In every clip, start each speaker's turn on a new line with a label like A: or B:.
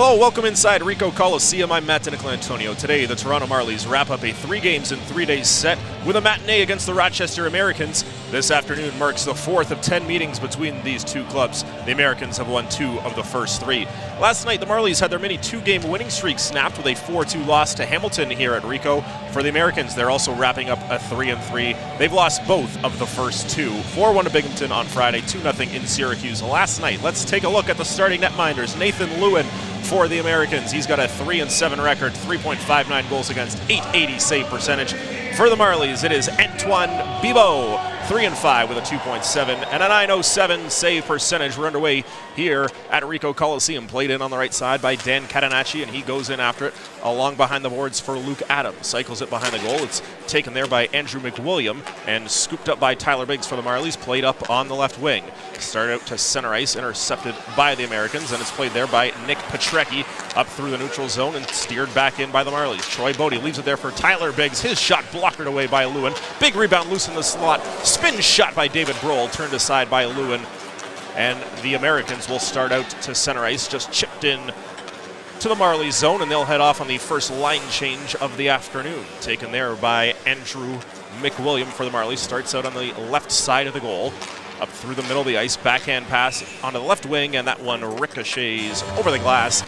A: Hello, welcome inside Ricoh Coliseum. I'm Matt Antonio. Today, the Toronto Marlies wrap up a 3 games in 3 days set with a matinee against the Rochester Americans. This afternoon marks the 4th of 10 meetings between these two clubs. The Americans have won 2 of the first 3. Last night, the Marlies had their mini 2-game winning streak snapped with a 4-2 loss to Hamilton here at Ricoh. For the Americans, they're also wrapping up a 3-3. They've lost both of the first 2. 4-1 to Binghamton on Friday, 2-0 in Syracuse last night. Let's take a look at the starting netminders. Nathan Lewin for the Americans. He's got a 3-7 record, 3.59 goals against, 880 save percentage. For the Marlies, it is Antoine Bibeau, 3-5 with a 2.7 and a 907 save percentage. We're underway here at Ricoh Coliseum. Played in on the right side by Dan Catenacci, and he goes in after it along behind the boards for Luke Adams. Cycles it behind the goal. It's taken there by Andrew McWilliam and scooped up by Tyler Biggs for the Marlies. Played up on the left wing. Started out to center ice, intercepted by the Americans, and it's played there by Nick Petrecki up through the neutral zone and steered back in by the Marlies. Troy Bodie leaves it there for Tyler Biggs. His shot blocked away by Lewin. Big rebound loose in the slot. Spin shot by David Brohl, turned aside by Lewin. And the Americans will start out to center ice, just chipped in to the Marlies zone, and they'll head off on the first line change of the afternoon. Taken there by Andrew McWilliam for the Marlies. Starts out on the left side of the goal. Up through the middle of the ice, backhand pass onto the left wing, and that one ricochets over the glass.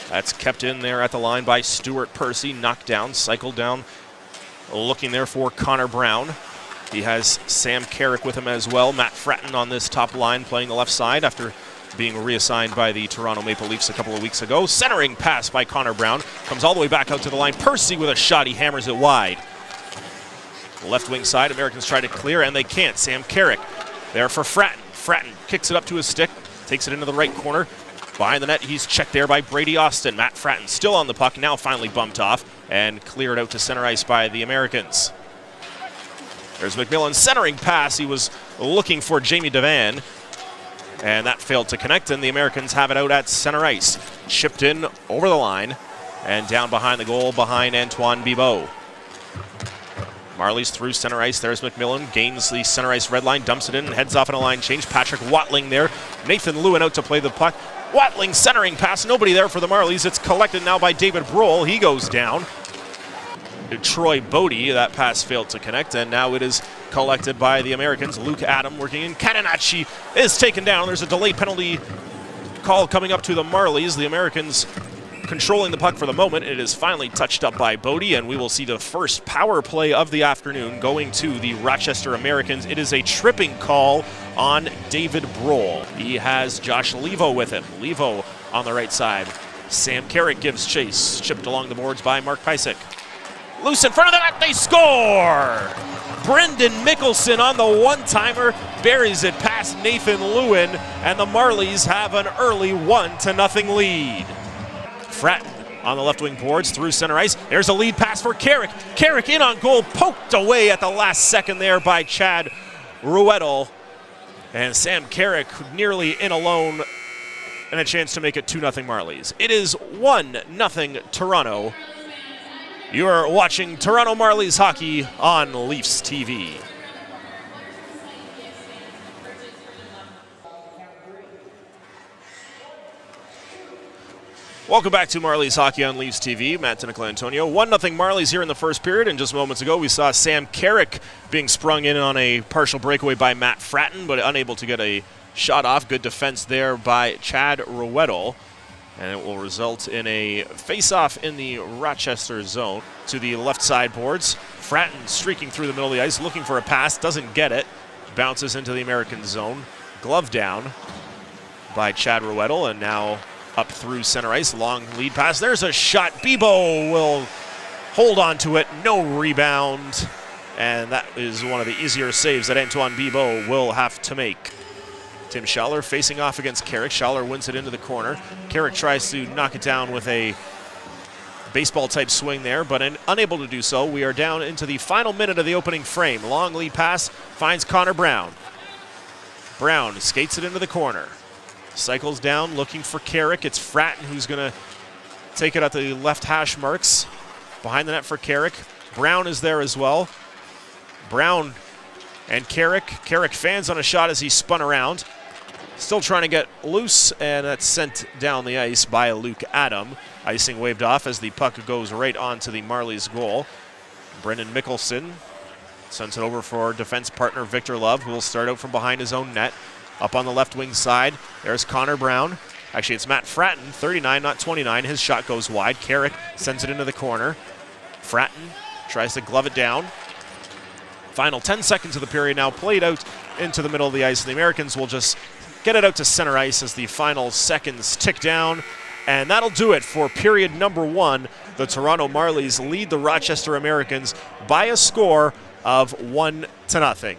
A: That's kept in there at the line by Stuart Percy. Knocked down, cycled down, looking there for Connor Brown. He has Sam Carrick with him as well. Matt Fratton on this top line playing the left side after being reassigned by the Toronto Maple Leafs a couple of weeks ago. Centering pass by Connor Brown. Comes all the way back out to the line. Percy with a shot. He hammers it wide. Left wing side, Americans try to clear, and they can't. Sam Carrick there for Fratton. Fratton kicks it up to his stick. Takes it into the right corner. Behind the net, he's checked there by Brady Austin. Matt Fratton still on the puck, now finally bumped off and cleared out to center ice by the Americans. There's McMillan's centering pass. He was looking for Jamie Devan, and that failed to connect, and the Americans have it out at center ice. Chipped in over the line and down behind the goal behind Antoine Bibeau. Marlies through center ice. There's McMillan. Gains the center ice red line, dumps it in, and heads off in a line change. Patrick Watling there. Nathan Lewin out to play the puck. Watling centering pass. Nobody there for the Marlies. It's collected now by David Brohl. He goes down. Troy Bodie, that pass failed to connect, and now it is collected by the Americans. Luke Adam working in. Catenacci is taken down. There's a delayed penalty call coming up to the Marlies. The Americans controlling the puck for the moment. It is finally touched up by Bodie, and we will see the first power play of the afternoon going to the Rochester Americans. It is a tripping call on David Brohl. He has Josh Levo with him. Levo on the right side. Sam Carrick gives chase. Chipped along the boards by Mark Pysyk. Loose in front of the net, they score! Brendan Mickelson on the one-timer buries it past Nathan Lewin, and the Marlies have an early 1-0 lead. Fratton on the left wing boards through center ice. There's a lead pass for Carrick. Carrick in on goal, poked away at the last second there by Chad Ruedel. And Sam Carrick nearly in alone, and a chance to make it 2-0 Marlies. It is 1-0 Toronto. You are watching Toronto Marlies hockey on Leafs TV. Welcome back to Marlies hockey on Leafs TV. Matt Antonio. 1-0 Marlies here in the first period, and just moments ago we saw Sam Carrick being sprung in on a partial breakaway by Matt Fratton, but unable to get a shot off. Good defense there by Chad Ruedel. And it will result in a face-off in the Rochester zone to the left side boards. Fratton streaking through the middle of the ice, looking for a pass, doesn't get it. Bounces into the American zone. Glove down by Chad Ruedel, and now up through center ice. Long lead pass. There's a shot. Bibeau will hold on to it. No rebound. And that is one of the easier saves that Antoine Bibeau will have to make. Tim Schaller facing off against Carrick. Schaller wins it into the corner. Carrick tries to knock it down with a baseball-type swing there, but unable to do so. We are down into the final minute of the opening frame. Long lead pass finds Connor Brown. Brown skates it into the corner. Cycles down, looking for Carrick. It's Fratton who's going to take it at the left hash marks. Behind the net for Carrick. Brown is there as well. Brown and Carrick. Carrick fans on a shot as he spun around. Still trying to get loose, and that's sent down the ice by Luke Adam. Icing waved off as the puck goes right onto the Marlies goal. Brendan Mickelson sends it over for defense partner Victor Love, who will start out from behind his own net. Up on the left wing side, there's Connor Brown. Actually, it's Matt Fratton, 39, not 29. His shot goes wide. Carrick sends it into the corner. Fratton tries to glove it down. Final 10 seconds of the period now played out into the middle of the ice. The Americans will just get it out to center ice as the final seconds tick down. And that'll do it for period number 1. The Toronto Marlies lead the Rochester Americans by a score of 1-0.